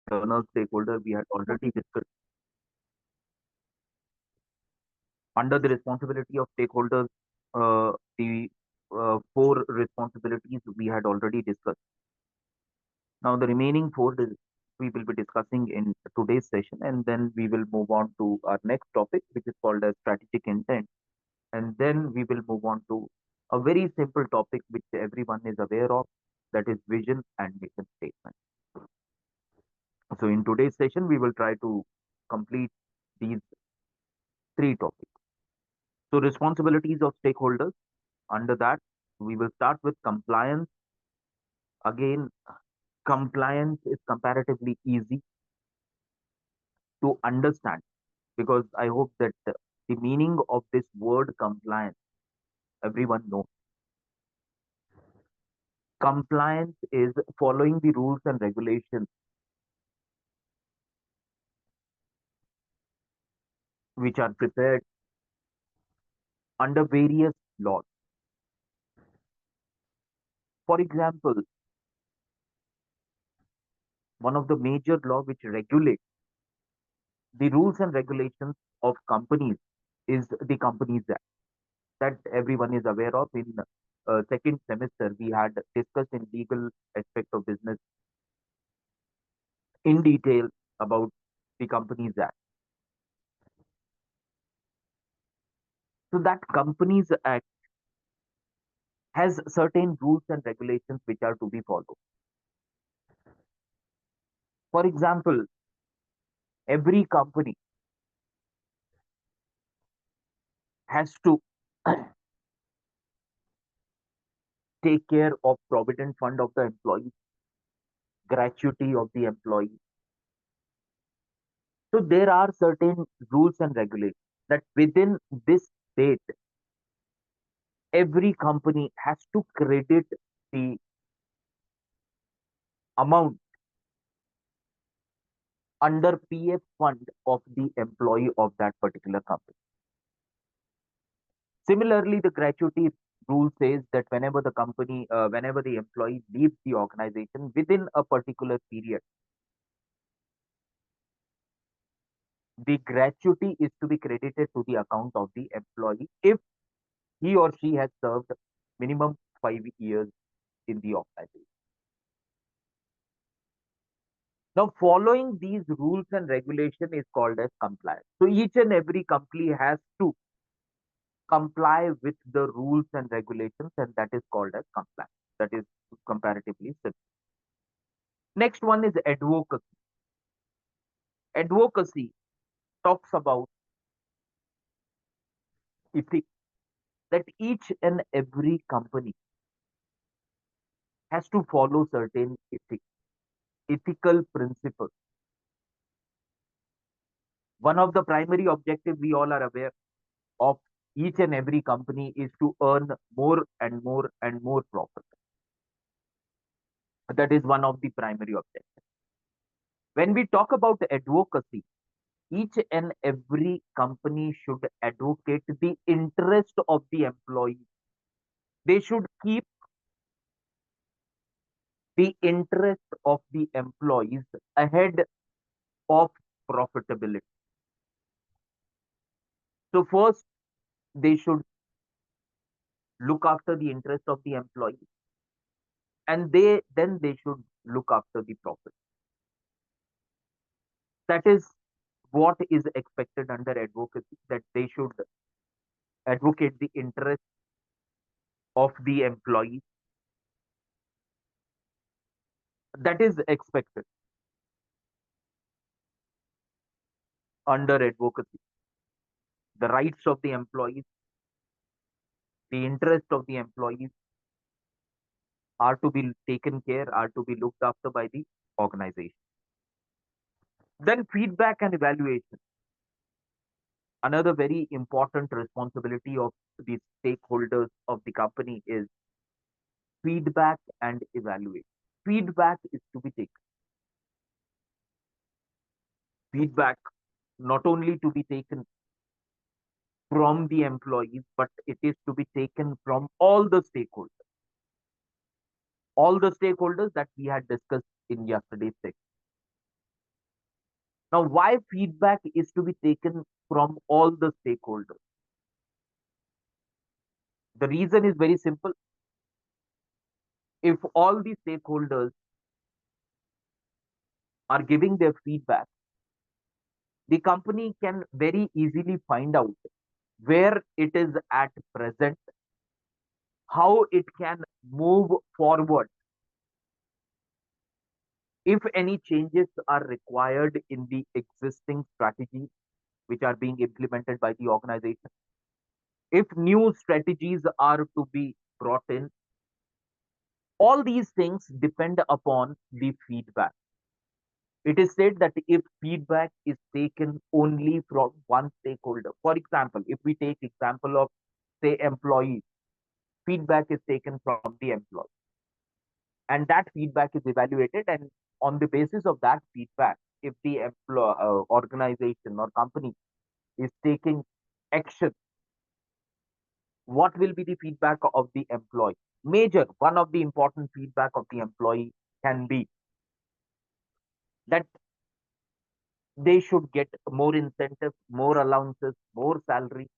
external stakeholder. We had already discussed under the responsibility of stakeholders, the four responsibilities we had already discussed. Now, the remaining we will be discussing in today's session, and then we will move on to our next topic, which is called as strategic intent. And then we will move on to a very simple topic which everyone is aware of, that is vision and mission statement. So, in today's session, we will try to complete these three topics. So, responsibilities of stakeholders. Under that, we will start with compliance. Again, compliance is comparatively easy to understand because I hope that the meaning of this word compliance everyone knows. Compliance is following the rules and regulations which are prepared under various laws. For example, one of the major law which regulates the rules and regulations of companies is the Companies Act that everyone is aware of. In second semester, we had discussed in legal aspect of business in detail about the Companies Act. So that Companies Act has certain rules and regulations which are to be followed. For example, every company has to take care of provident fund of the employees, gratuity of the employee. So there are certain rules and regulations that within this state, every company has to credit the amount under PF fund of the employee of that particular company. Similarly, the gratuity rule says that whenever the employee leaves the organization within a particular period, the gratuity is to be credited to the account of the employee if he or she has served minimum 5 years in the organization. Now, following these rules and regulation is called as compliance. So each and every company has to comply with the rules and regulations, and that is called as compliance. That is comparatively simple. Next one is advocacy. Advocacy talks about ethics, that each and every company has to follow certain ethical principles. One of the primary objectives we all are aware of each and every company is to earn more and more and more profit. That is one of the primary objectives. When we talk about advocacy, each and every company should advocate the interest of the employee. They should keep the interest of the employees ahead of profitability. So first, they should look after the interest of the employee, and they should look after the profit. That is what is expected under advocacy, that they should advocate the interest of the employees. That is expected under advocacy. The rights of the employees, the interest of the employees are to be taken care, are to be looked after by the organization. Then feedback and evaluation. Another very important responsibility of the stakeholders of the company is feedback and evaluation. Feedback is to be taken. Feedback not only to be taken from the employees, but it is to be taken from all the stakeholders. All the stakeholders that we had discussed in yesterday's session. Now, why feedback is to be taken from all the stakeholders? The reason is very simple. If all the stakeholders are giving their feedback, the company can very easily find out where it is at present, how it can move forward, if any changes are required in the existing strategies which are being implemented by the organization, if new strategies are to be brought in. All these things depend upon the feedback. It is said that if feedback is taken only from one stakeholder, for example, if we take example of say employees, feedback is taken from the employee, and that feedback is evaluated, and on the basis of that feedback, if the organization or company is taking action, what will be the feedback of the employee? Major, one of the important feedback of the employee can be that they should get more incentive, more allowances, more salary.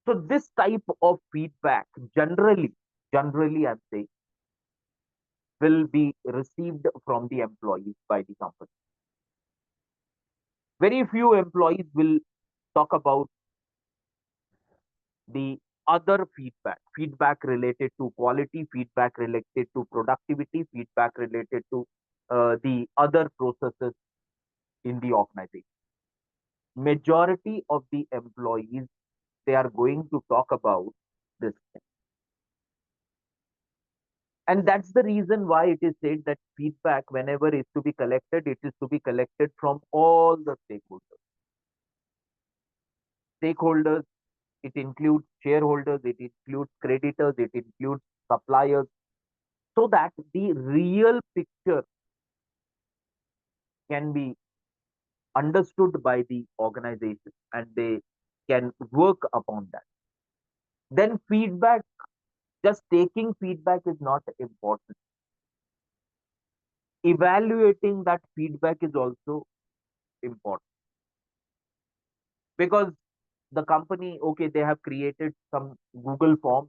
So this type of feedback generally I'm saying, will be received from the employees by the company. Very few employees will talk about the other feedback related to quality, feedback related to productivity, feedback related to the other processes in the organization. Majority of the employees, they are going to talk about this. And that's the reason why it is said that feedback, whenever is to be collected, it is to be collected from all the stakeholders. Stakeholders, it includes shareholders, it includes creditors, it includes suppliers, so that the real picture can be understood by the organization and they can work upon that. Then feedback, just taking feedback is not important. Evaluating that feedback is also important, because the company, okay, they have created some Google form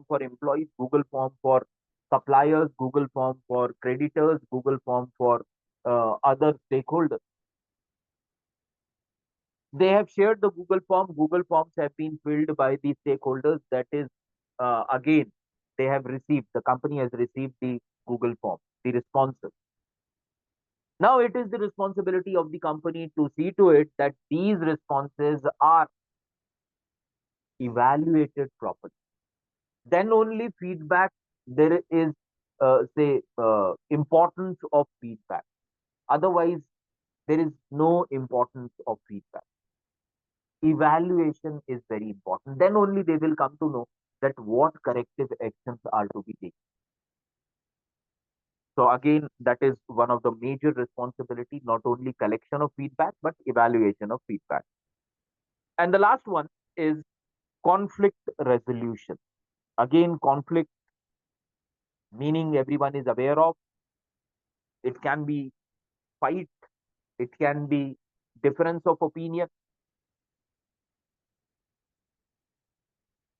for employees, Google form for suppliers, Google form for creditors, Google form for other stakeholders. They have shared the Google form. Google forms have been filled by the stakeholders. That is, again, they have received, the company has received the Google form, the responses. Now it is the responsibility of the company to see to it that these responses are evaluated properly. Then only feedback, there is, say, importance of feedback. Otherwise, there is no importance of feedback. Evaluation is very important. Then only they will come to know that what corrective actions are to be taken. So again, that is one of the major responsibility, not only collection of feedback, but evaluation of feedback. And the last one is conflict resolution. Again, conflict, meaning everyone is aware of. It can be fight, it can be difference of opinion,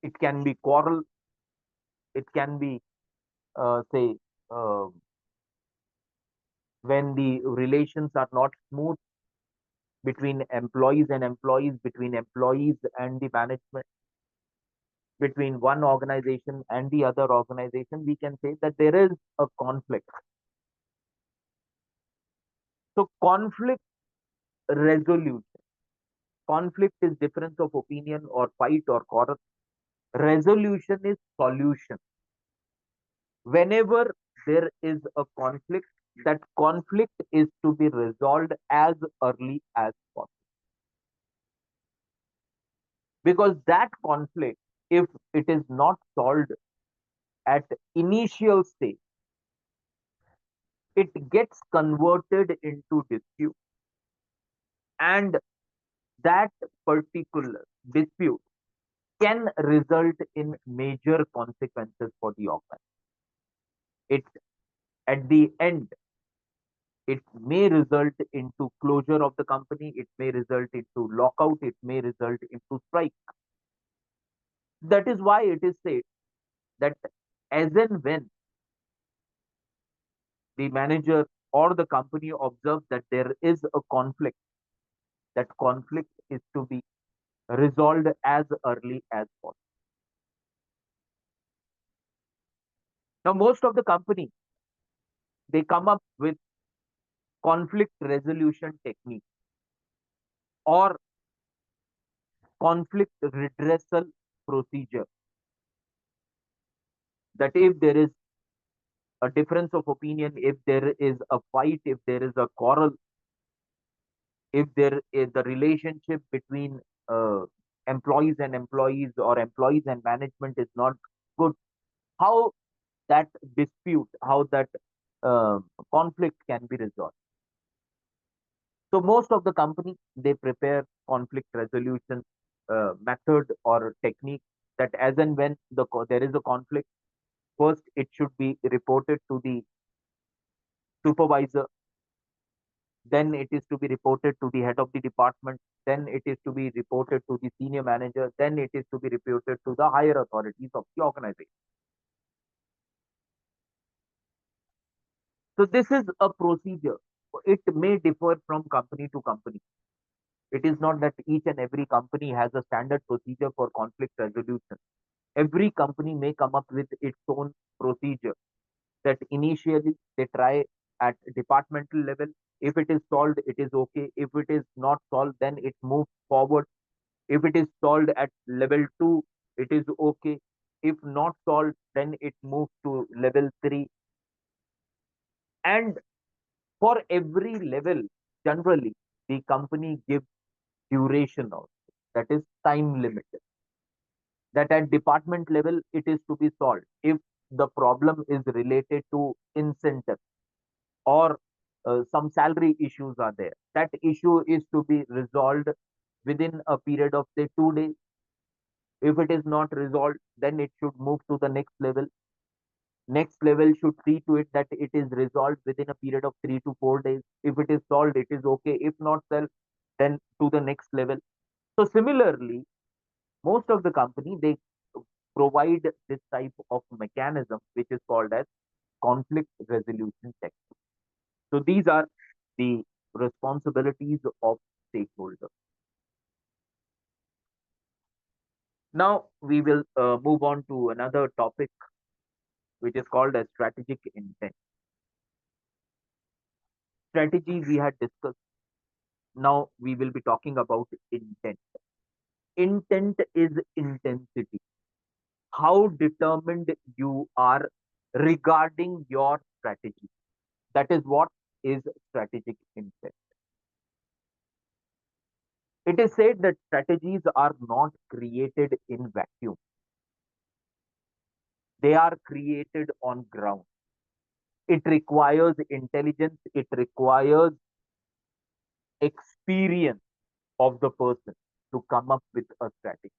it can be quarrel, it can be, say, uh, when the relations are not smooth between employees and employees, between employees and the management, between one organization and the other organization, we can say that there is a conflict. So conflict resolution. Conflict is difference of opinion or fight or quarrel. Resolution is solution. Whenever there is a conflict, that conflict is to be resolved as early as possible. Because that conflict, if it is not solved at initial stage, it gets converted into dispute, and that particular dispute can result in major consequences for the organization. It, at the end, It may result into closure of the company. It may result into lockout. It may result into strike. That is why it is said that as and when the manager or the company observes that there is a conflict, that conflict is to be resolved as early as possible. Now, most of the companies, they come up with conflict resolution technique or conflict redressal procedure, that if there is a difference of opinion, if there is a fight, if there is a quarrel, if there is the relationship between uh, employees or employees and management is not good, how that dispute, how that uh, conflict can be resolved. So most of the company, they prepare conflict resolution method or technique, that as and when there is a conflict, first it should be reported to the supervisor, then it is to be reported to the head of the department, then it is to be reported to the senior manager, then it is to be reported to the higher authorities of the organization. So this is a procedure. It may differ from company to company. It is not that each and every company has a standard procedure for conflict resolution. Every company may come up with its own procedure, that initially they try at departmental level. If it is solved, it is okay. If it is not solved, then it moves forward. If it is solved at level 2, it is okay. If not solved, then it moves to level 3. And for every level, generally, the company gives duration also, that is time limited. That at department level, it is to be solved. If the problem is related to incentive or some salary issues are there, that issue is to be resolved within a period of say 2 days. If it is not resolved, then it should move to the next level. Next level should see to it that it is resolved within a period of 3 to 4 days. If it is solved, it is okay. If not solved, then to the next level. So similarly, most of the company, they provide this type of mechanism which is called as conflict resolution technique. So these are the responsibilities of stakeholders. Now we will move on to another topic which is called as strategic intent. Strategy we had discussed. Now we will be talking about intent. Intent is intensity. How determined you are regarding your strategy. That is what is strategic intent. It is said that strategies are not created in vacuum. They are created on ground. It requires intelligence. It requires experience of the person to come up with a strategy.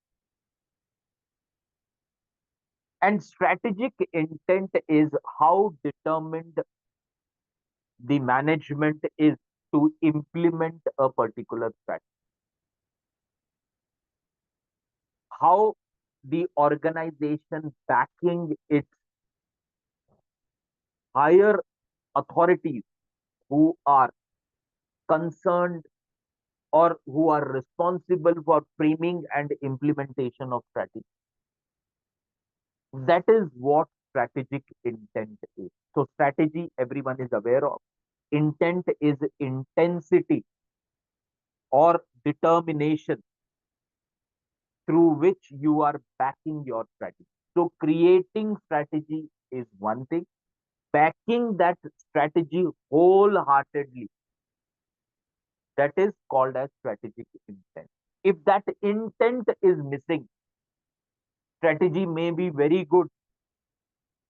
And strategic intent is how determined the management is to implement a particular strategy. How the organization backing its higher authorities who are concerned or who are responsible for framing and implementation of strategy. That is what strategic intent is. So strategy, everyone is aware of. Intent is intensity or determination through which you are backing your strategy. So creating strategy is one thing. Backing that strategy wholeheartedly, that is called as strategic intent. If that intent is missing, strategy may be very good,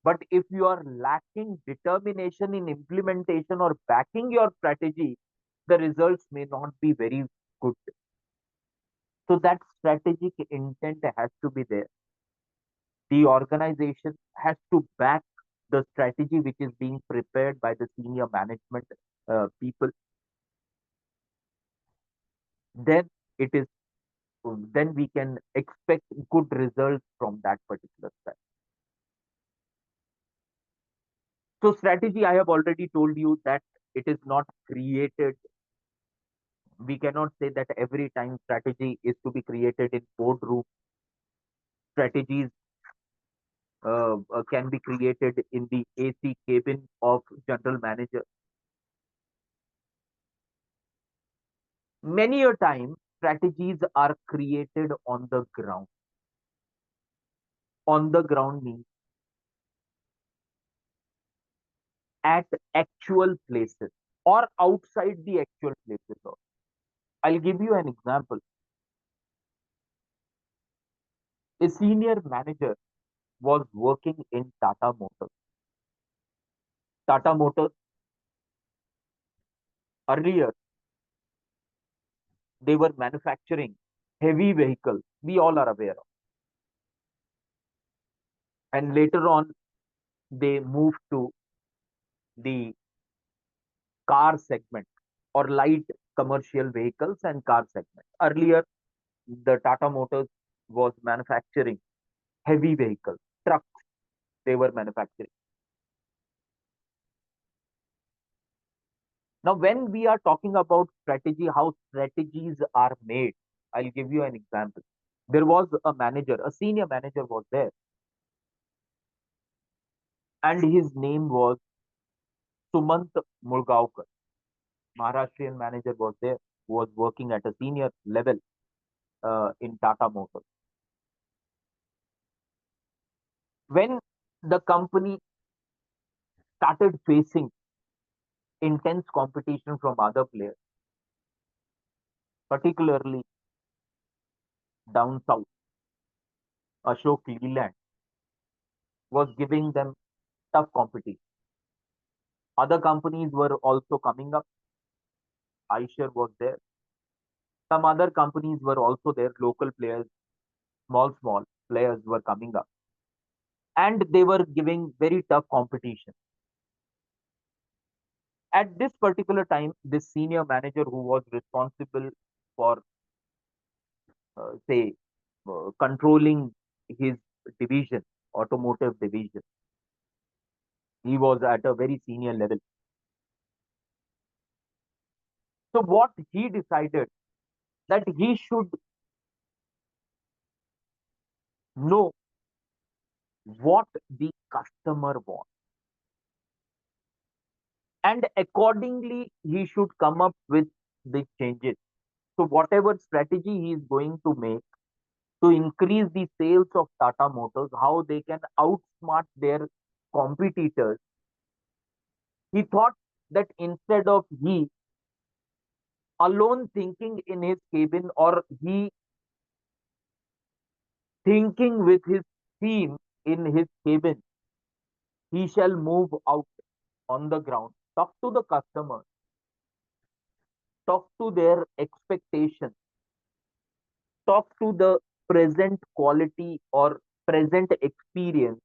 but if you are lacking determination in implementation or backing your strategy, the results may not be very good. So that strategic intent has to be there. The organization has to back the strategy which is being prepared by the senior management people, then it is then we can expect good results from that particular strategy. So strategy, I have already told you that it is not created. We cannot say that every time strategy is to be created in boardroom. Strategies can be created in the AC cabin of general manager. Many a time, strategies are created on the ground. On the ground means at actual places or outside the actual places. I'll give you an example. A senior manager was working in Tata Motors. Tata Motors, earlier, they were manufacturing heavy vehicles. We all are aware of. And later on, they moved to the car segment or light commercial vehicles and car segment. Earlier, the Tata Motors was manufacturing heavy vehicles, trucks they were manufacturing. Now, when we are talking about strategy, how strategies are made, I'll give you an example. There was a manager, a senior manager was there, and his name was Sumant Mulgaonkar. Maharashtrian manager was there, who was working at a senior level in Tata Motors. When the company started facing intense competition from other players, particularly down south, Ashok Leland was giving them tough competition. Other companies were also coming up. Eicher was there. Some other companies were also there. Local players, small players were coming up. And they were giving very tough competition. At this particular time, this senior manager who was responsible for, say, controlling his division, automotive division, he was at a very senior level. So what he decided that he should know what the customer wants, and accordingly he should come up with the changes. So whatever strategy he is going to make to increase the sales of Tata Motors, how they can outsmart their competitors, he thought that instead of he alone thinking in his cabin, or he thinking with his team in his cabin, he shall move out on the ground, talk to the customers, talk to their expectations, talk to the present quality or present experience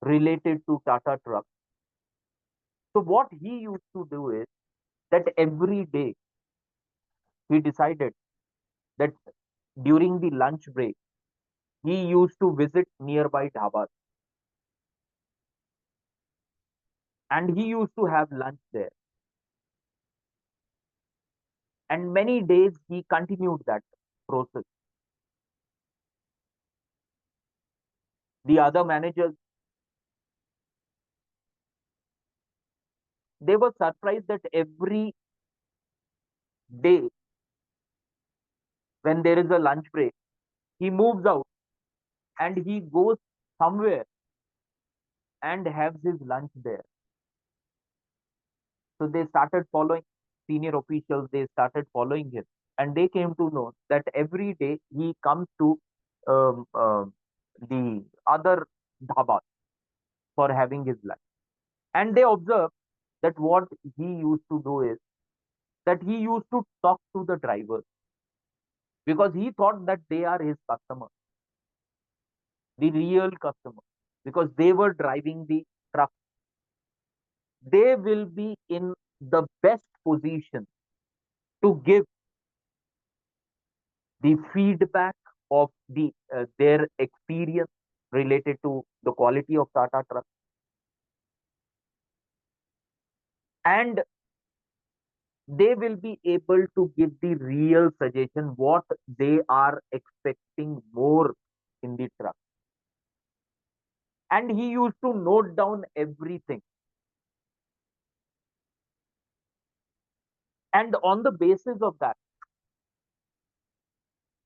related to Tata Truck. So what he used to do is that every day he decided that during the lunch break, he used to visit nearby dhabas and he used to have lunch there. And many days he continued that process. The other managers, they were surprised that every day when there is a lunch break, he moves out and he goes somewhere and has his lunch there. So they started following senior officials, they started following him, and they came to know that every day he comes to the other dhabas for having his lunch. And they observed that what he used to do is that he used to talk to the drivers because he thought that they are his customers, the real customers. because they were driving the truck. They will be in the best position to give the feedback of their experience related to the quality of Tata truck, and they will be able to give the real suggestion what they are expecting more in the truck. And he used to note down everything, and on the basis of that,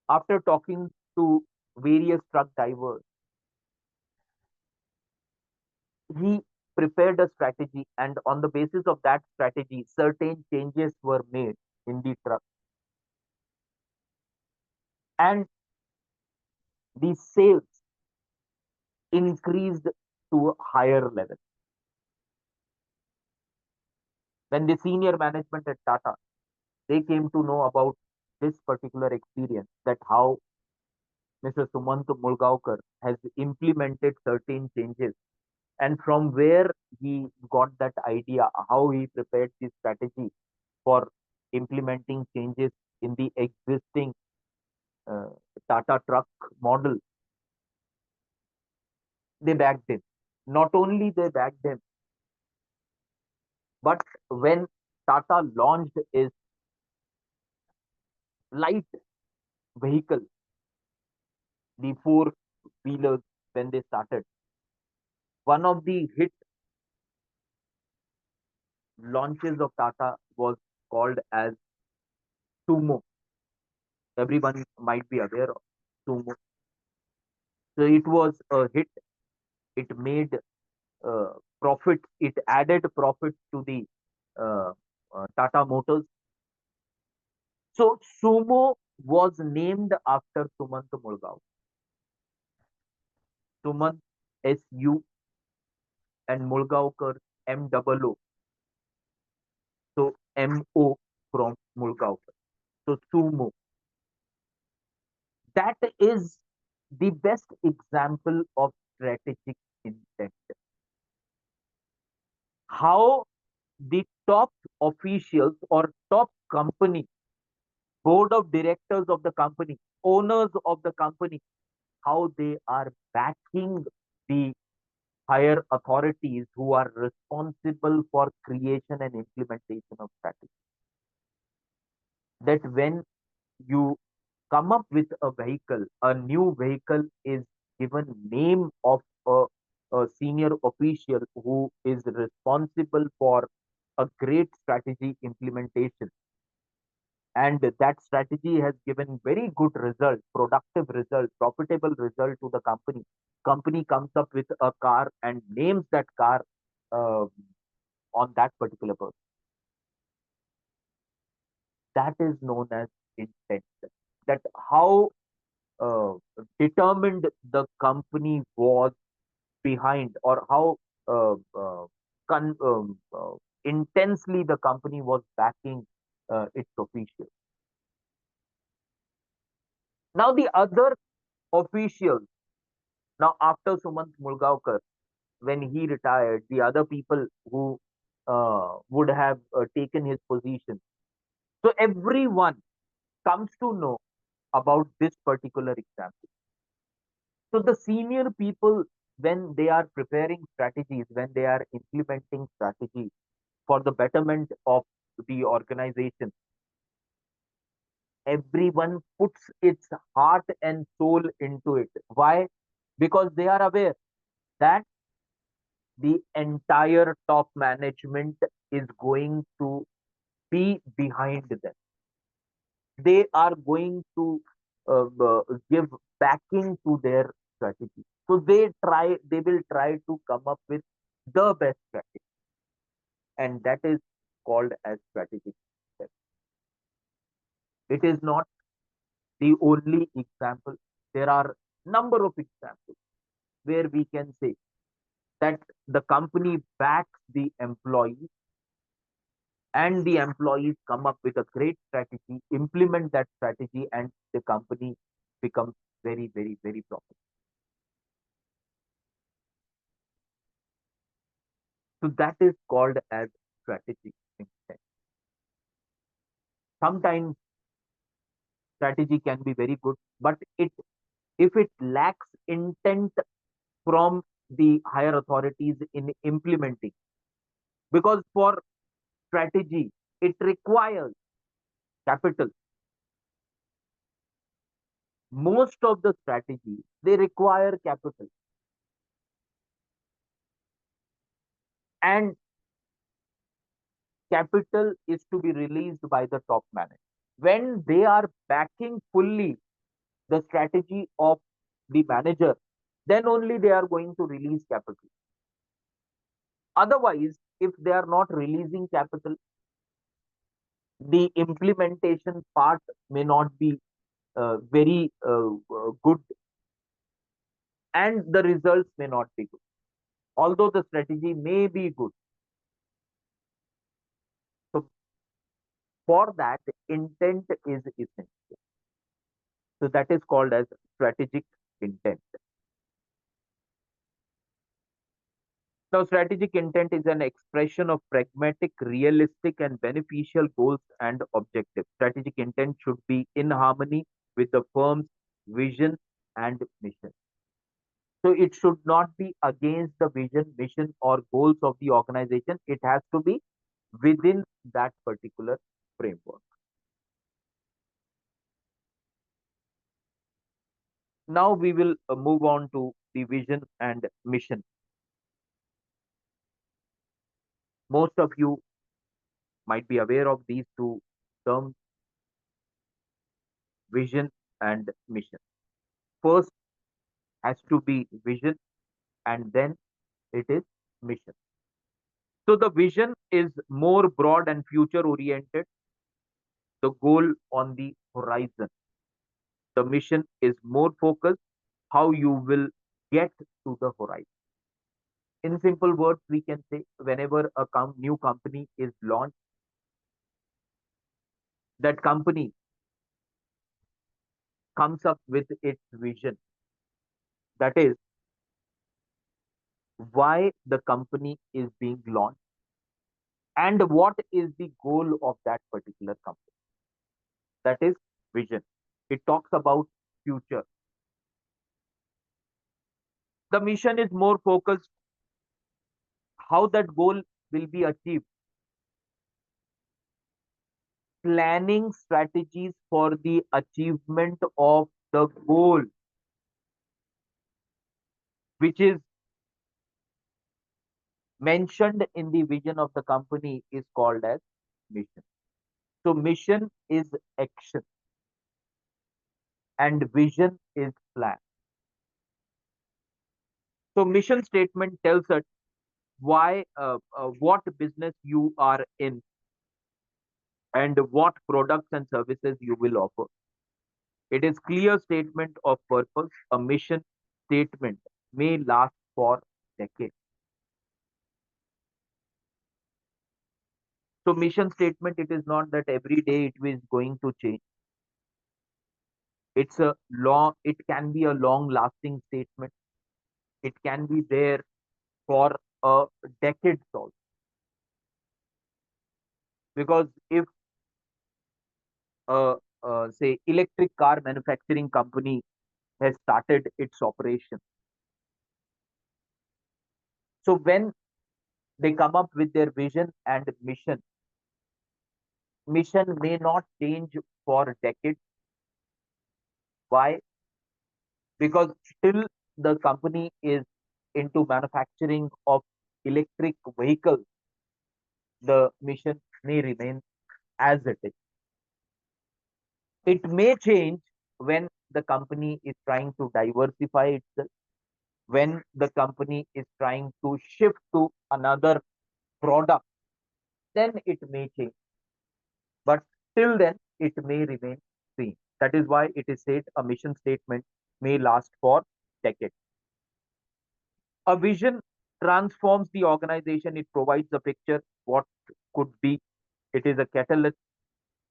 after talking to various truck drivers, he prepared a strategy, and on the basis of that strategy certain changes were made in the truck, and the sales increased to a higher level. When the senior management at Tata, they came to know about this particular experience, that how Mr. Sumant Mulgaonkar has implemented certain changes, and from where he got that idea, how he prepared the strategy for implementing changes in the existing uh, Tata truck model, they backed him. Not only they backed him, but when Tata launched his light vehicle, the four wheelers, when they started, one of the hit launches of Tata was called as Sumo. Everyone might be aware of Sumo. So it was a hit. It made profit. It added profit to the uh, Tata Motors. So Sumo was named after Sumant Mulgaon. Sumant, SU, and Mulgaonkar, MOO. So MO from Mulgaonkar. So Sumo. That is the best example of strategic intent. How the top officials or top company, board of directors of the company, owners of the company, how they are backing the higher authorities who are responsible for creation and implementation of strategy. That when you come up with a vehicle, a new vehicle is given name of a senior official who is responsible for a great strategy implementation. And that strategy has given very good result, productive result, profitable result to the company. Company comes up with a car and names that car uh, on that particular person. That is known as intent. That how uh, determined the company was behind, or how uh, uh, con- intensely the company was backing its officials. Now the other officials, now after Sumant Mulgaonkar, when he retired, the other people who would have taken his position. So everyone comes to know about this particular example. So the senior people, when they are preparing strategies, when they are implementing strategies for the betterment of the organization, everyone puts its heart and soul into it. Why? Because they are aware that the entire top management is going to be behind them. They are going to give backing to their strategy. So they will try to come up with the best strategy, and that is called as strategic step. It is not the only example. There are number of examples where we can say that the company backs the employees, and the employees come up with a great strategy, implement that strategy, and the company becomes very, very, very profitable. So that is called as strategic intent. Sometimes strategy can be very good, but if it lacks intent from the higher authorities in implementing, because for strategy it requires capital. Most of the strategies they require capital, and capital is to be released by the top management. When they are backing fully the strategy of the manager, then only they are going to release capital. Otherwise, if they are not releasing capital, the implementation part may not be very good, and the results may not be good. Although the strategy may be good. So for that, intent is essential. So that is called as strategic intent. Now, strategic intent is an expression of pragmatic, realistic, and beneficial goals and objectives. Strategic intent should be in harmony with the firm's vision and mission. So it should not be against the vision, mission, or goals of the organization. It has to be within that particular framework. Now we will move on to the vision and mission. Most of you might be aware of these two terms, vision and mission. First has to be vision, and then it is mission. So the vision is more broad and future oriented, the goal on the horizon. The mission is more focused, how you will get to the horizon. In simple words, we can say whenever a new company is launched, that company comes up with its vision. That is why the company is being launched and what is the goal of that particular company. That is vision. It talks about future. The mission is more focused how that goal will be achieved, planning strategies for the achievement of the goal, which is mentioned in the vision of the company, is called as mission. So mission is action and vision is plan. So mission statement tells us what business you are in and what products and services you will offer. It is clear statement of purpose. A mission statement may last for decades. So mission statement, it is not that every day it is going to change. It can be a long lasting statement. It can be there for a decades also. Because if say electric car manufacturing company has started its operation, so when they come up with their vision and mission may not change for decades. Why? Because still the company is into manufacturing of electric vehicles, the mission may remain as it is. It may change when the company is trying to diversify itself, when the company is trying to shift to another product, then it may change. But till then, it may remain same. That is why it is said a mission statement may last for decades. A vision transforms the organization. It provides a picture what could be. It is a catalyst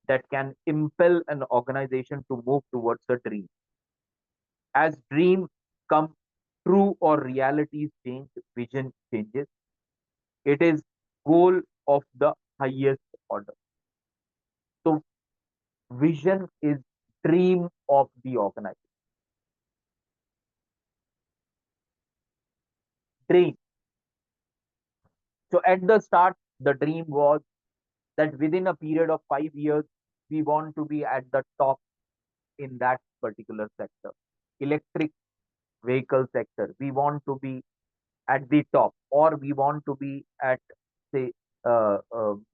that can impel an organization to move towards a dream. As dreams come true or realities change, vision changes. It is goal of the highest order. So vision is dream of the organization. Dream. So at the start, the dream was that within a period of 5 years, we want to be at the top in that particular sector. Electric vehicle sector, we want to be at the top, or we want to be at, say,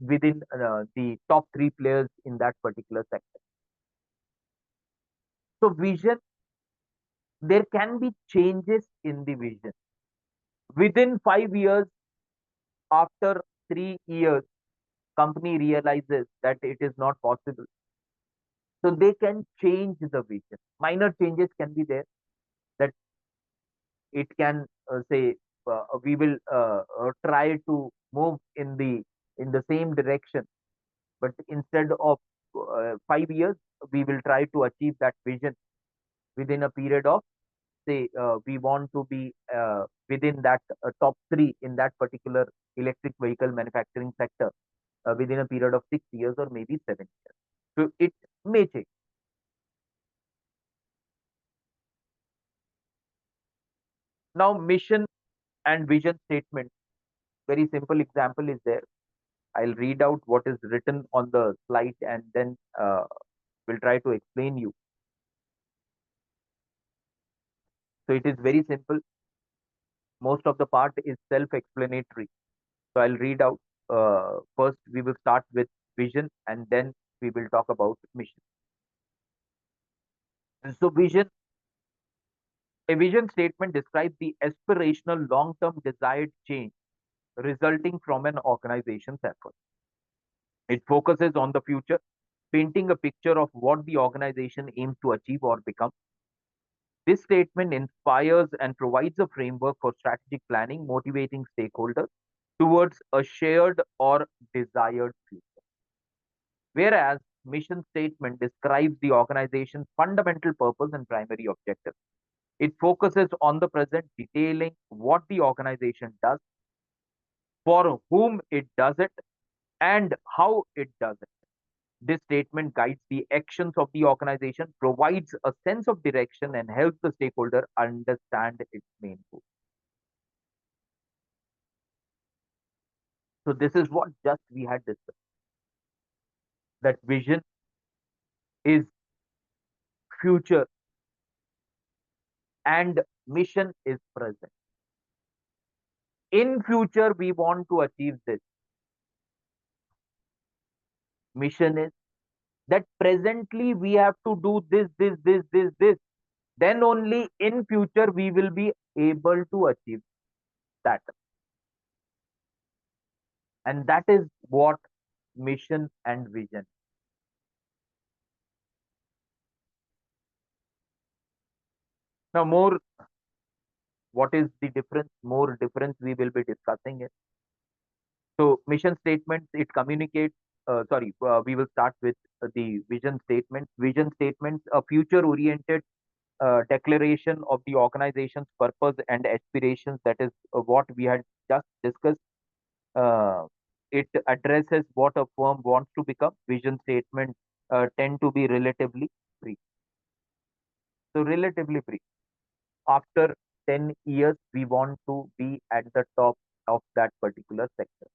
within the top three players in that particular sector. So vision, there can be changes in the vision. Within 5 years, after 3 years, company realizes that it is not possible. So they can change the vision. Minor changes can be there, that it can say we will try to move in the same direction, but instead of 5 years, we will try to achieve that vision within a period of, say, we want to be within that top three in that particular electric vehicle manufacturing sector within a period of 6 years or maybe 7 years. So it may change. Now, mission and vision statement. Very simple example is there. I'll read out what is written on the slide, and then we'll try to explain you. So it is very simple. Most of the part is self-explanatory. So I'll read out. First, we will start with vision, and then we will talk about mission. So a vision statement describes the aspirational long-term desired change resulting from an organization's effort. It focuses on the future, painting a picture of what the organization aims to achieve or become. This statement inspires and provides a framework for strategic planning, motivating stakeholders towards a shared or desired future. Whereas mission statement describes the organization's fundamental purpose and primary objective. It focuses on the present, detailing what the organization does, for whom it does it, and how it does it. This statement guides the actions of the organization, provides a sense of direction, and helps the stakeholder understand its main goal. So this is what just we had discussed. That vision is future and mission is present. In future, we want to achieve this. Mission is that presently we have to do this. Then only in future we will be able to achieve that. And that is what mission and vision. Now, more, what is the difference? More difference we will be discussing it. So, mission statements, it communicates. We will start with the vision statements. Vision statements, a future-oriented declaration of the organization's purpose and aspirations. That is what we had just discussed. Uh, it addresses what a firm wants to become. Vision statements tend to be relatively brief. So, relatively brief. After 10 years, we want to be at the top of that particular sector.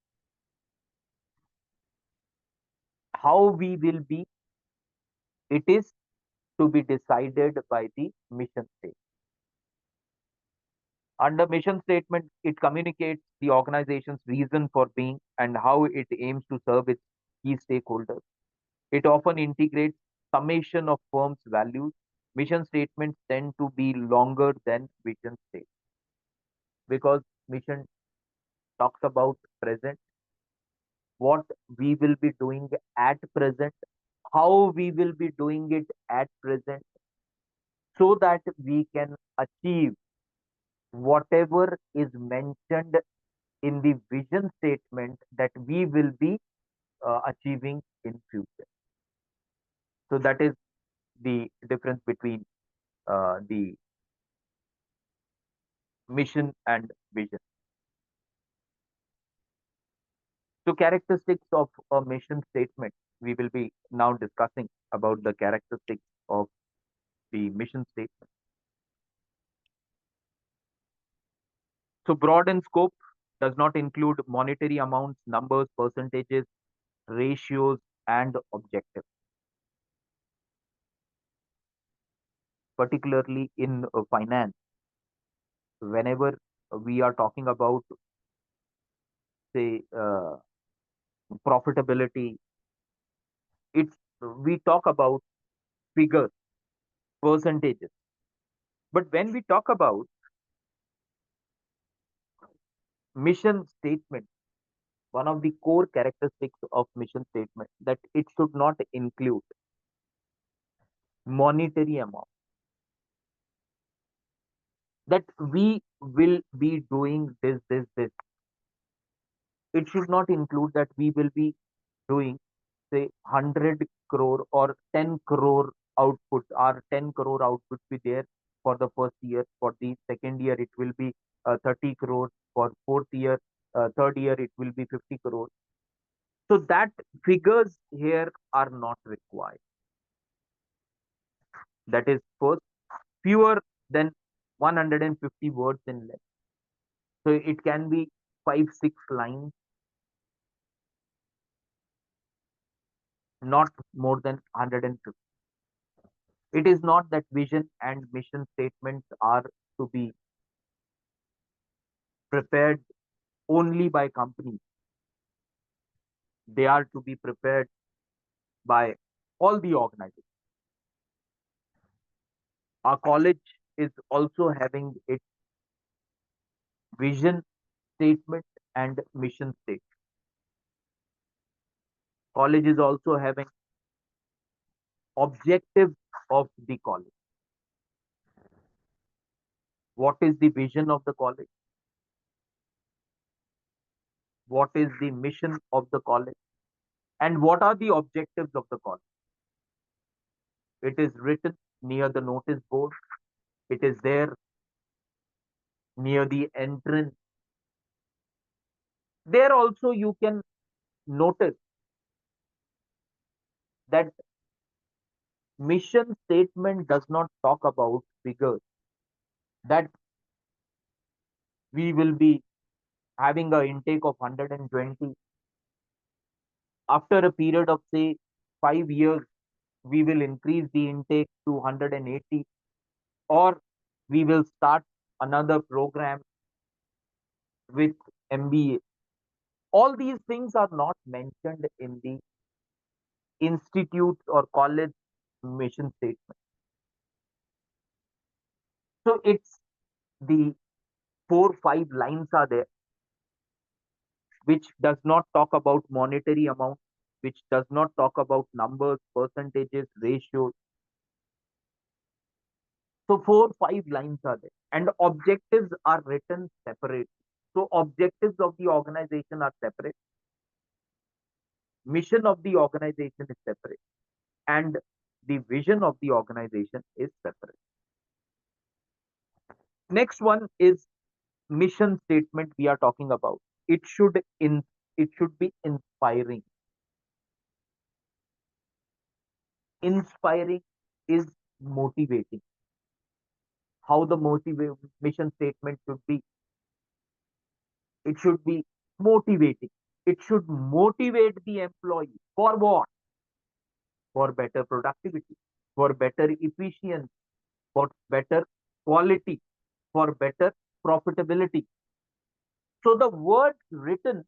How we will be, it is to be decided by the mission statement. Under mission statement, it communicates the organization's reason for being and how it aims to serve its key stakeholders. It often integrates summation of firm's values. Mission statements tend to be longer than vision statements because mission talks about present, what we will be doing at present, how we will be doing it at present, so that we can achieve whatever is mentioned in the vision statement that we will be achieving in future. So that is the difference between the mission and vision. So characteristics of a mission statement. We will be now discussing about the characteristics of the mission statement. So broad in scope, does not include monetary amounts, numbers, percentages, ratios, and objectives. Particularly in finance, whenever we are talking about, say, profitability, it's we talk about figures, percentages. But when we talk about mission statement, one of the core characteristics of mission statement that it should not include monetary amount, that we will be doing this. It should not include that we will be doing, say, 100 crore or 10 crore output, or 10 crore output be there for the first year. For the second year it will be 30 crore. For fourth year, third year it will be 50 crore. So that figures here are not required. That is first, fewer than 150 words in length. So it can be 5 6 lines, not more than 150. It is not that vision and mission statements are to be prepared only by companies. They are to be prepared by all the organizations. Our college is also having its vision statement and mission statement. College is also having objectives of the college. What is the vision of the college? What is the mission of the college? And what are the objectives of the college? It is written near the notice board. It is there near the entrance. There also you can notice that mission statement does not talk about figures, that we will be having an intake of 120. After a period of, say, 5 years, we will increase the intake to 180, or we will start another program with MBA. All these things are not mentioned in the institute or college mission statement. So it's the 4 5 lines are there, which does not talk about monetary amount, which does not talk about numbers, percentages, ratios. So 4 5 lines are there, and objectives are written separate. So objectives of the organization are separate, mission of the organization is separate, and the vision of the organization is separate. Next one is mission statement we are talking about. It should in it should be inspiring. Inspiring is motivating. How the mission statement should be? It should be motivating. It should motivate the employee for what? For better productivity, for better efficiency, for better quality, for better profitability. So the words written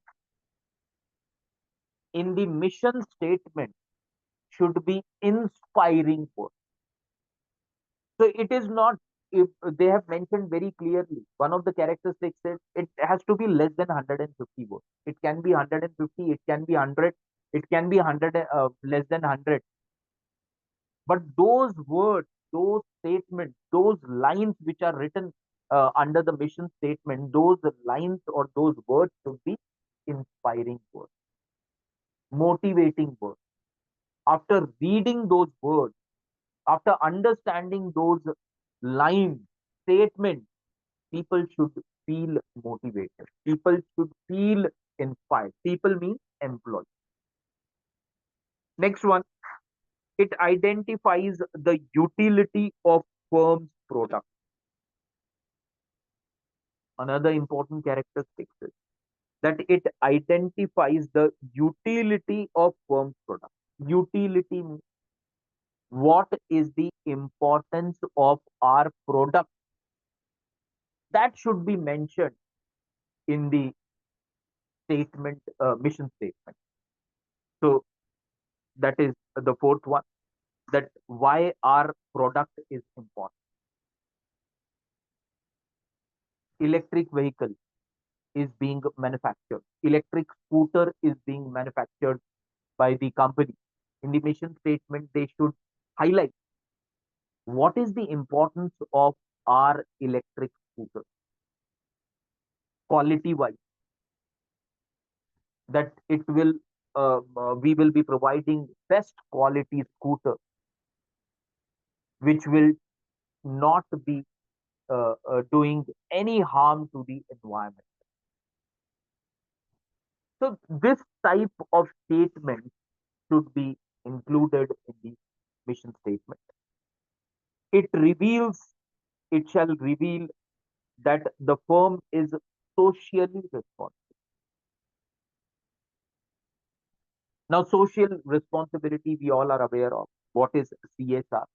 in the mission statement should be inspiring words. So it is not, if they have mentioned very clearly, one of the characteristics is it has to be less than 150 words. It can be 150, it can be 100, it can be 100, less than 100. But those words, those statements, those lines which are written under the mission statement, those lines or those words should be inspiring words, motivating words. After reading those words, after understanding those lines, statements, people should feel motivated. People should feel inspired. People means employee. Next one, it identifies the utility of firm's product. Another important characteristic is that it identifies the utility of firm's product. Utility means what is the importance of our product, that should be mentioned in the statement, mission statement. So that is the fourth one, that why our product is important. Electric vehicle is being manufactured. Electric scooter is being manufactured by the company. In the mission statement, they should highlight what is the importance of our electric scooter, quality wise, that it will we will be providing best quality scooter which will not be doing any harm to the environment. So this type of statement should be included in the mission statement. It reveals, it shall reveal that the firm is socially responsible. Now, social responsibility, we all are aware of. What is CSR?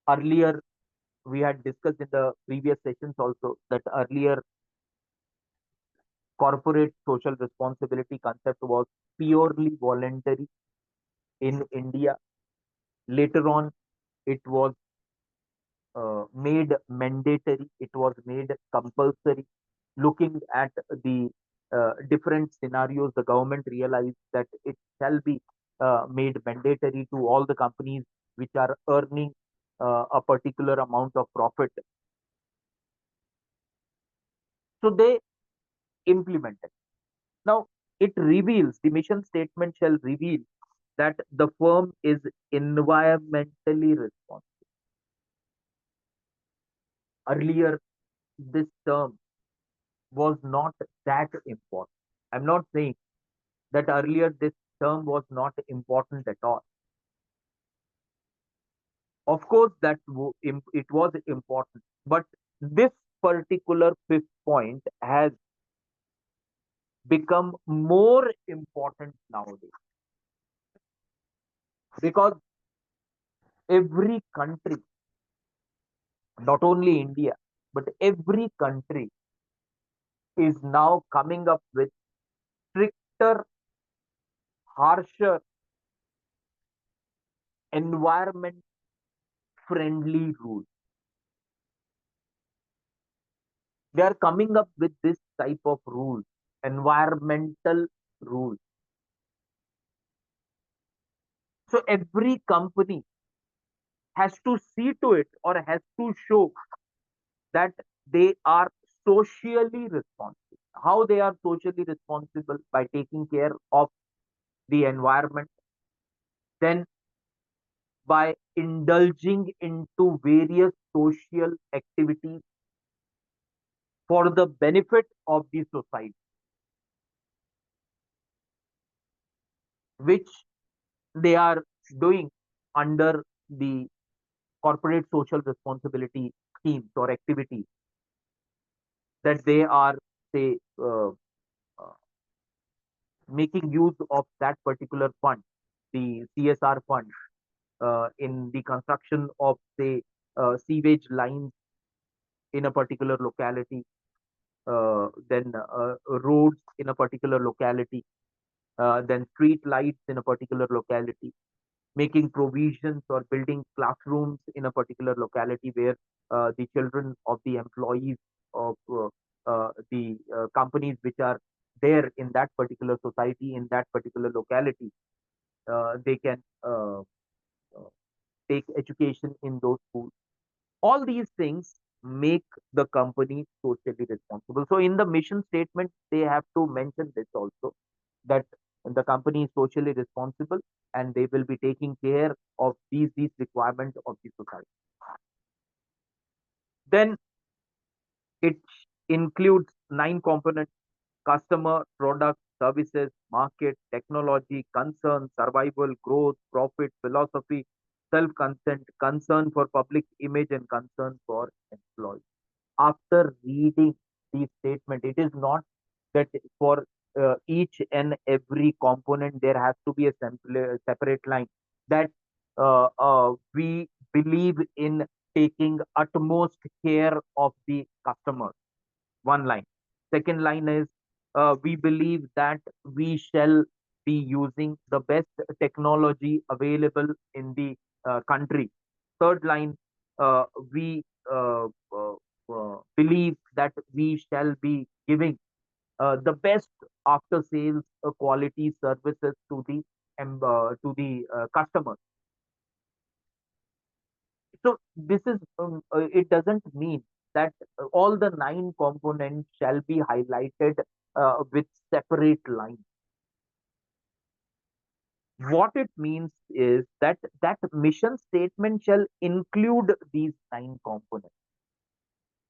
Earlier, we had discussed in the previous sessions also that earlier corporate social responsibility concept was purely voluntary in India. Later on, it was made mandatory, it was made compulsory. Looking at the different scenarios, the government realized that it shall be made mandatory to all the companies which are earning a particular amount of profit. So they implemented. Now, it reveals, the mission statement shall reveal that the firm is environmentally responsible. Earlier, this term was not that important. I'm not saying that earlier this term was not important at all. Of course, it was important, but this particular fifth point has become more important nowadays because every country, not only India, but every country is now coming up with stricter, harsher, environment friendly rules. They are coming up with this type of rules, environmental rules. So every company has to see to it or has to show that they are socially responsible. How they are socially responsible? By taking care of the environment, then by indulging into various social activities for the benefit of the society, which they are doing under the corporate social responsibility schemes or activities, that they are, say, uh, making use of that particular fund, the CSR fund, in the construction of, say, sewage lines in a particular locality, then roads in a particular locality, then street lights in a particular locality, making provisions or building classrooms in a particular locality where the children of the employees of the companies which are there in that particular society, in that particular locality, they can take education in those schools. All these things make the company socially responsible. So in the mission statement, they have to mention this also, that the company is socially responsible and they will be taking care of these requirements of the society. Then it includes 9 components. customer, product, services, market, technology, concern, survival, growth, profit, philosophy, self-consent, concern for public image, and concern for employees. After reading these statement, it is not that for each and every component there has to be a separate line that we believe in taking utmost care of the customer. One line. Second line is we believe that we shall be using the best technology available in the country. Third line, uh, we believe that we shall be giving the best after sales quality services to the customers. So this is it doesn't mean that all the nine components shall be highlighted with separate lines. What it means is that that mission statement shall include these nine components.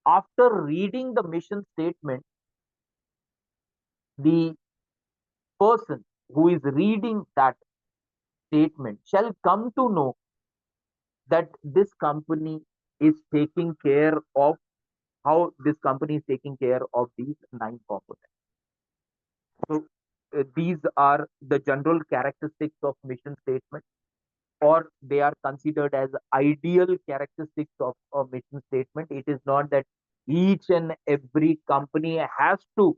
After reading the mission statement, the person who is reading that statement shall come to know that this company is taking care of how this company is taking care of these nine components. So these are the general characteristics of mission statement, or they are considered as ideal characteristics of a mission statement. It is not that each and every company has to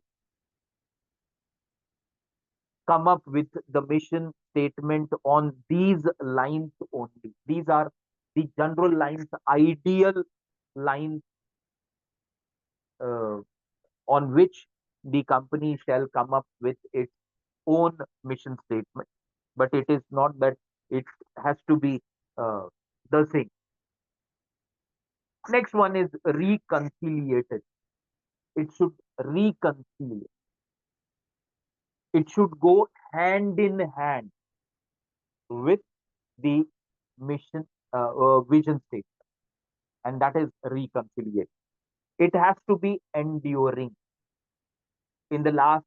come up with the mission statement on these lines only. These are the general lines, ideal lines uh, on which the company shall come up with its own mission statement. But it is not that it has to be uh, the same. Next one is reconciliated. It should reconcile. It should go hand in hand with the mission vision statement, and that is reconciliation. It has to be enduring. In the last,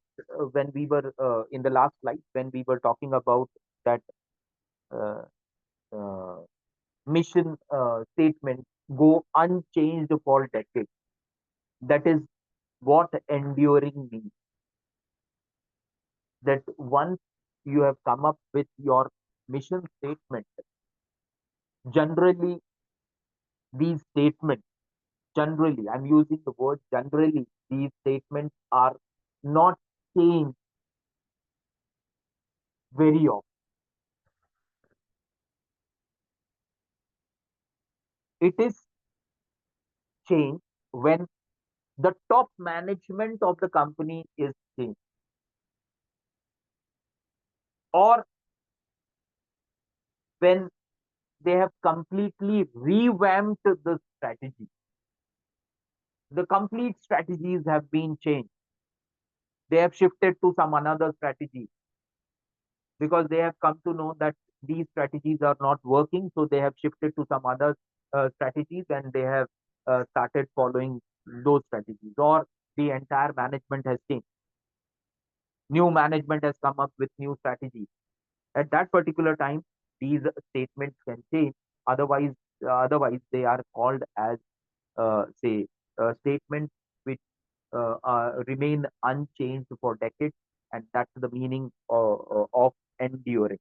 when we were in the last slide, when we were talking about that uh, uh, mission statement go unchanged for decades. That is what enduring means. That once you have come up with your mission statement, generally these statements, generally, I'm using the word generally, these statements are not changed very often. It is changed when the top management of the company is changed, or when they have completely revamped the strategy. The complete strategies have been changed. They have shifted to some another strategy because they have come to know that these strategies are not working. So they have shifted to some other strategies, and they have started following those strategies, or the entire management has changed. New management has come up with new strategies. At that particular time, these statements can change. Otherwise, they are called as say statements which remain unchanged for decades, and that's the meaning of enduring.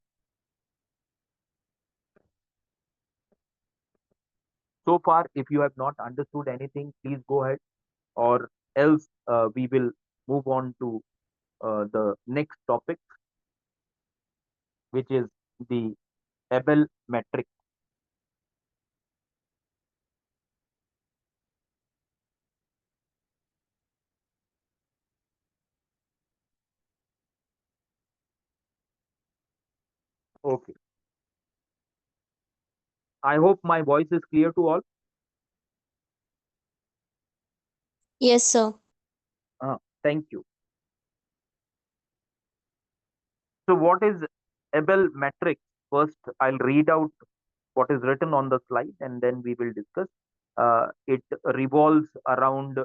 So far, if you have not understood anything, please go ahead, or else we will move on to the next topic, which is the Abel metric. Okay, I hope my voice is clear to all. Yes, sir. Thank you. So, what is Abel metric? First, I'll read out what is written on the slide, and then we will discuss. It revolves around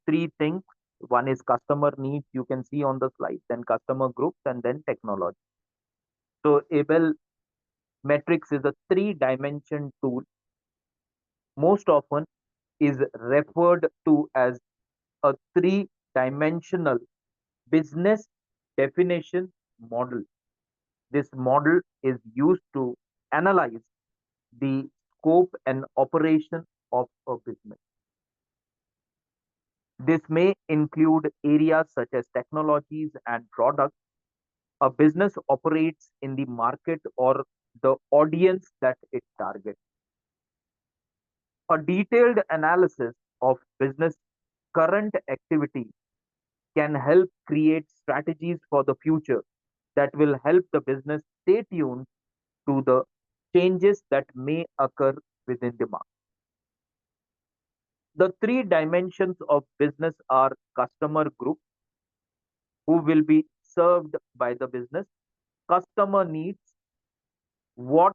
three things. One is customer needs, you can see on the slide, then customer groups, and then technology. So Abel Matrix is a three-dimension tool, most often is referred to as a three-dimensional business definition model. This model is used to analyze the scope and operation of a business. This may include areas such as technologies and products a business operates in the market or the audience that it targets. A detailed analysis of business current activity can help create strategies for the future that will help the business stay tuned to the changes that may occur within the market. The three dimensions of business are customer group, who will be served by the business, customer needs, what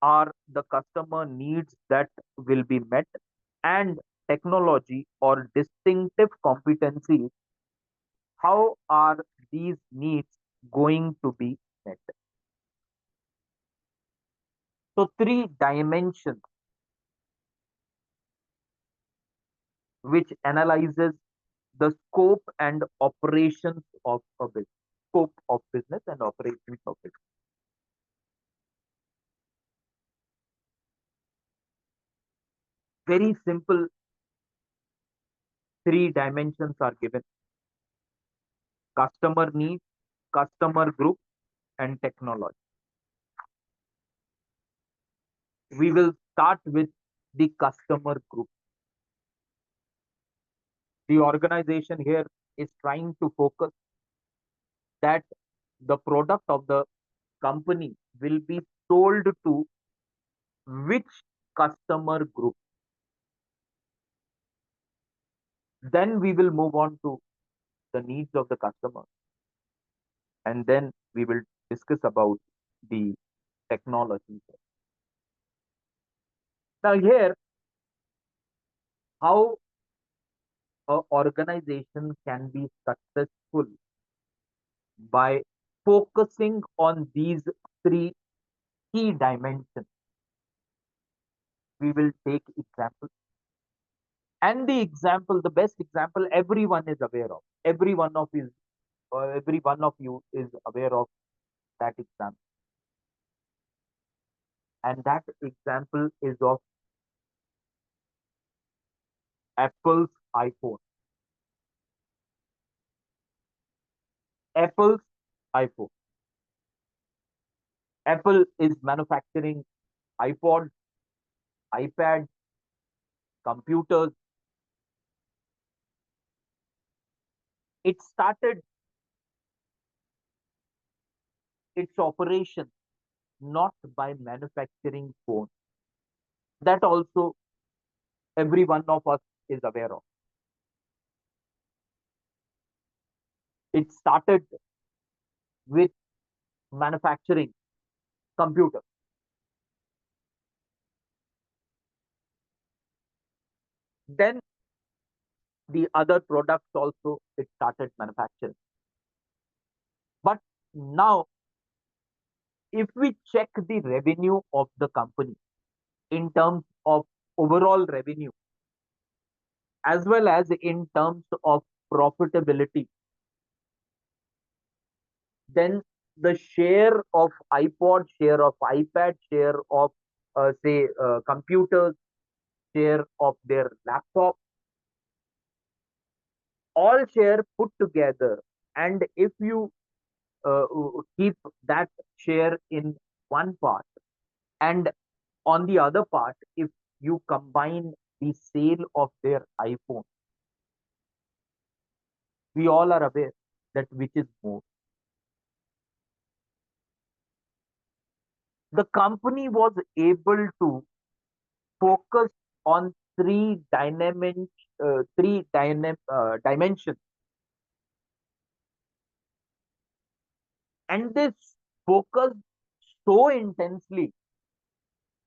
are the customer needs that will be met, and technology or distinctive competencies, how are these needs going to be met. So three dimensions which analyzes the scope and operations of a business, scope of business and operations of business. Very simple three dimensions are given: customer needs, customer group, and technology. We will start with the customer group. The organization here is trying to focus that the product of the company will be sold to which customer group. Then we will move on to the needs of the customer, and then we will discuss about the technology. Now here, how an organization can be successful by focusing on these three key dimensions. We will take examples. And the example, the best example, everyone is aware of. Every one of you is aware of that example. And that example is of Apple's iPhone. Apple's iPhone. Apple is manufacturing iPods, iPads, computers. It started its operation not by manufacturing phones. That also every one of us is aware of. It started with manufacturing computers. Then the other products also it started manufacturing. But now, if we check the revenue of the company in terms of overall revenue, as well as in terms of profitability, then the share of iPod, share of iPad, share of say computers, share of their laptop, all share put together, and if you keep that share in one part, and on the other part, if you combine the sale of their iPhone, we all are aware that which is more. The company was able to focus on dimensions, and this focused so intensely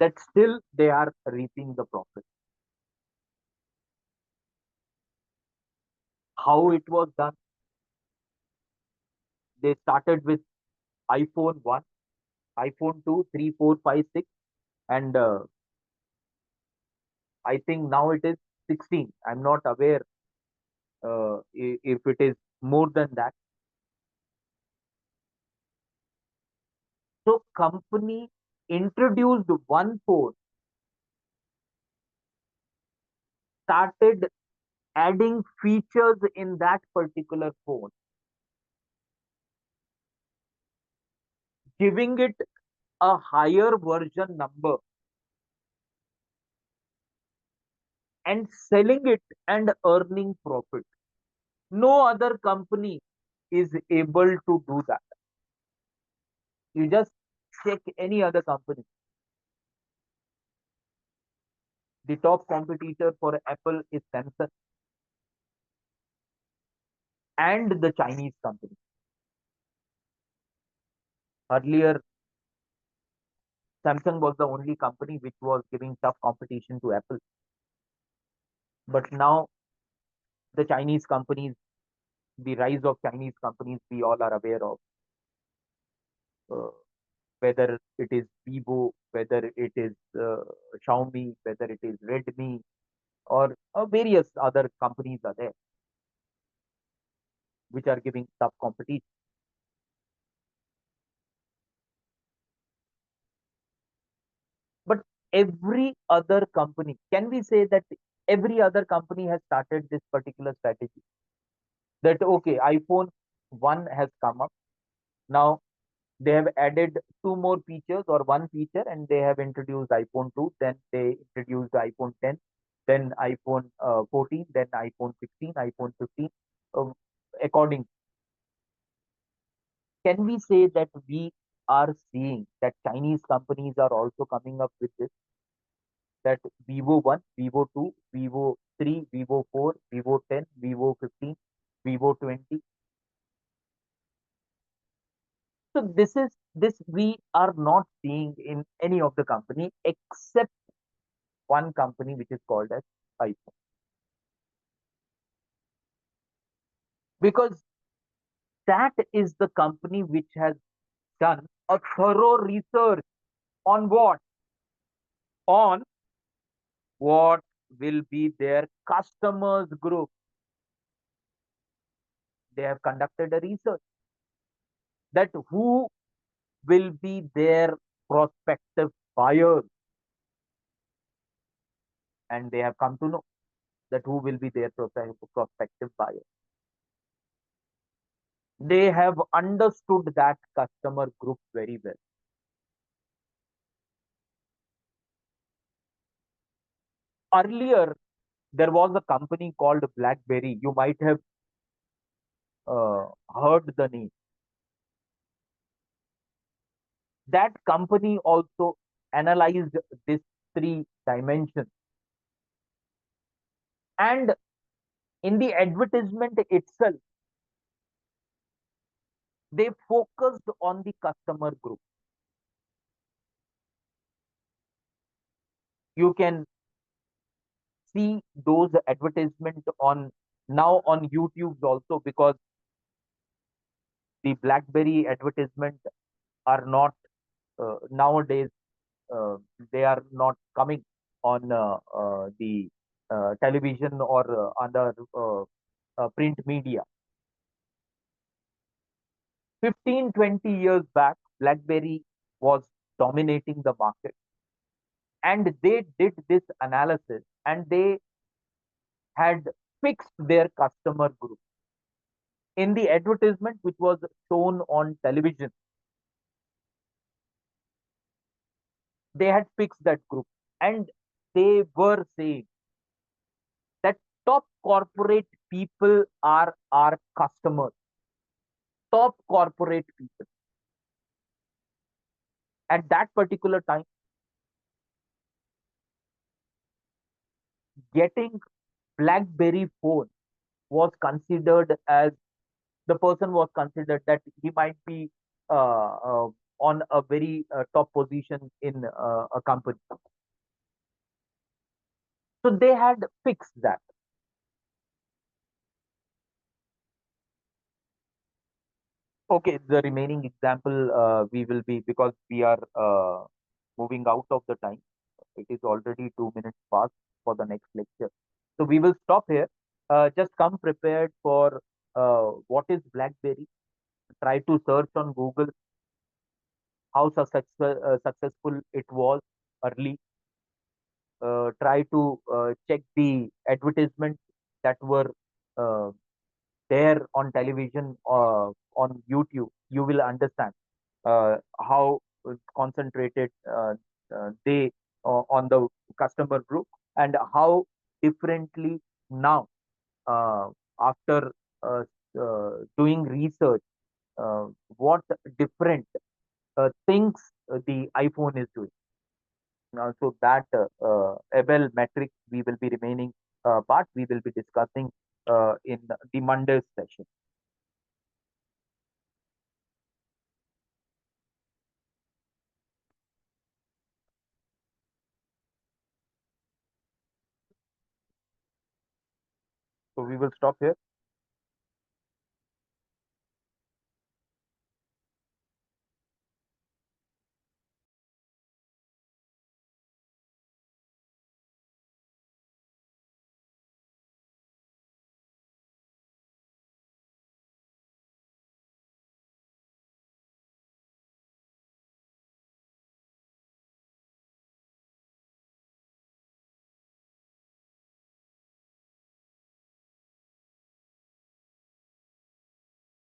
that still they are reaping the profit. how it was done. They started with iPhone 1, iPhone 2, 3, 4, 5, 6, and I think now it is 16. I'm not aware if it is more than that. So company introduced one phone, started adding features in that particular phone, giving it a higher version number and selling it and earning profit. No other company is able to do that. You just check any other company. The top competitor for Apple is Samsung and the Chinese company. Earlier, Samsung was the only company which was giving tough competition to Apple. But now the Chinese companies, the rise of Chinese companies, we all are aware of. Uh, whether it is Vivo, whether it is Xiaomi, whether it is Redmi, or various other companies are there which are giving tough competition. But every other company, can we say that every other company has started this particular strategy? That okay, iPhone 1 has come up. Now they have added two more features or one feature and they have introduced iPhone 2, then they introduced iPhone 10, then iPhone 14, then iPhone 16, iPhone 15. Uh, according, can we say that we are seeing that Chinese companies are also coming up with this? That Vivo 1, Vivo 2, Vivo 3, Vivo 4, Vivo 10, Vivo 15, Vivo 20. So this we are not seeing in any of the company except one company which is called as iPhone. Because that is the company which has done a thorough research on on what will be their customers group. They have conducted a research that who will be their prospective buyers, and they have come to know that who will be their prospective buyers. They have understood that customer group very well. Earlier, there was a company called BlackBerry. You might have heard the name. That company also analyzed this three dimensions. And in the advertisement itself, they focused on the customer group. You can see those advertisements on now on YouTube also, because the BlackBerry advertisement are not nowadays they are not coming on the television or other print media. 15-20 years back, BlackBerry was dominating the market, and they did this analysis and they had fixed their customer group in the advertisement which was shown on television. They had fixed that group, and they were saying that top corporate people are our customers. Top corporate people. At that particular time, getting BlackBerry phone was considered as, the person was considered that he might be on a very top position in a company. So they had fixed that. Okay, the remaining example we will be, because we are moving out of the time. It is already 2 minutes past for the next lecture. So we will stop here. Just come prepared for what is BlackBerry. Try to search on Google how successful it was early. Try to check the advertisements that were uh, there on television, on YouTube. You will understand how concentrated they on the customer group, and how differently now, uh, after uh, doing research, uh, what different things the iPhone is doing. So that Abel metric we will be remaining part we will be discussing in the Monday session. So we will stop here.